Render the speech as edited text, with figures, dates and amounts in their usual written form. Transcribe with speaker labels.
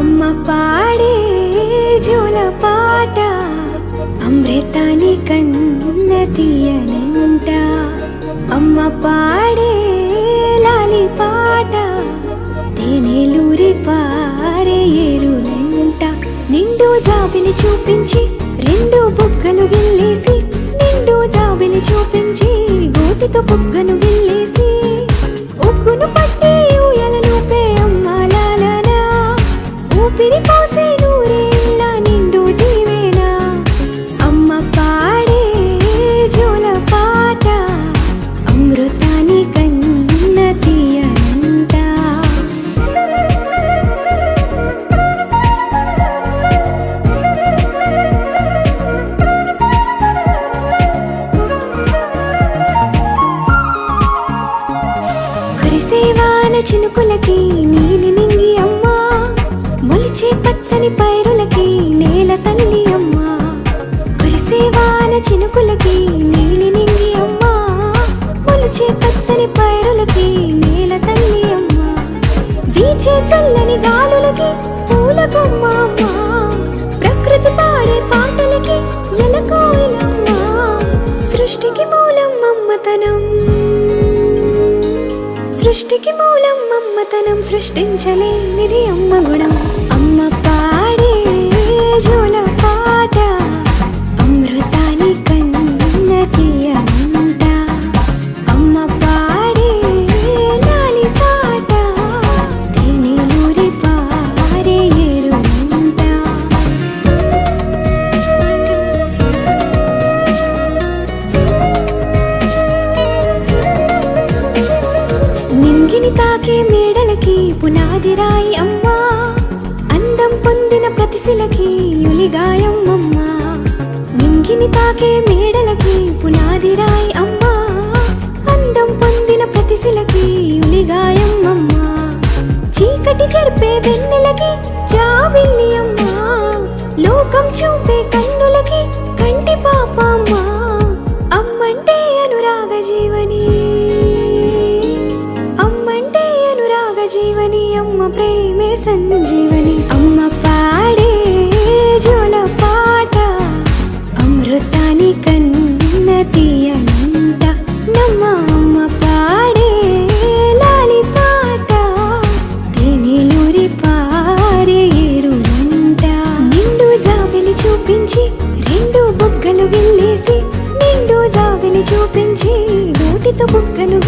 Speaker 1: అమ్మ పాడే జోల పాట అమృతాని కన్న తీయనంట. అమ్మ పాడే లాలి పాట తేనెలూరి పారే ఏరులంట. నిండు జాబిలి చూపించి రెండు బుగ్గలు గిల్లేసి, నిండు జాబిలి చూపించి గోటితో బుగ్గను గిల్లేసి, ఉగ్గును పట్టి ఊయలలూపే అమ్మ లాలనా, ఊపిరి పోసే నూరేళ్ళ నిండు దీవేనా. అమ్మ పాడే జోల పాట అమృతాని కన్న తీయనంట. కురిసేవాన చినుకులకి నీలి నింగి అమ్మ, మొలిచే పచ్చని పైరులకి నేల తల్లి అమ్మ. కురిసేవాన చినుకులకి నీలి నింగి అమ్మ, మొలిచే పచ్చని పైరులకి నేల తల్లి అమ్మ. వీచే చల్లని గాలులకి పూల బొమ్మ అమ్మ, ప్రకృతి పాడే పాటలకి ఎలకోయిలమ్మ. సృష్టికి మూలం అమ్మతనం, సృష్టికి మూలం అమ్మతనం, సృష్టించలేనిది అమ్మ గుణం. అమ్మ పాడే జోల పాట అమృతాని కన్న తీయనంట. అమ్మ పాడే లాలి పాట తేనెలూరి పారే ఏరులంట. నింగిని తాకే మేడలకి పునాది రాయి అమ్మ, అందం పొందిన ప్రతిశిలకి యులిగాయం అమ్మ. నింగిని తాకే మేడలకి పునాది రాయి అమ్మ, అందం పొందిన ప్రతిశిలకి యులిగాయం అమ్మ. చీకటి చెరిపే వెన్నెలకి జాబిల్లి అమ్మ, లోకం చూపే కన్నులకి కంటి పాప అమ్మ. అమ్మంటే అనురాగ జీవని, అమ్మంటే అనురాగ జీవని, అమ్మ ప్రేమే సంజీవని. అమ్మ పాడే జోల పాట అమృతాని కన్న తీయనంట. నమ్మ అమ్మ పాడే లాలి పాట తేనెలూరి పారే ఏరులంట. నిండు జాబిలి చూపించి రెండు బుగ్గలు గిల్లేసి, నిండు జాబిలి చూపించి గోటితో బుగ్గను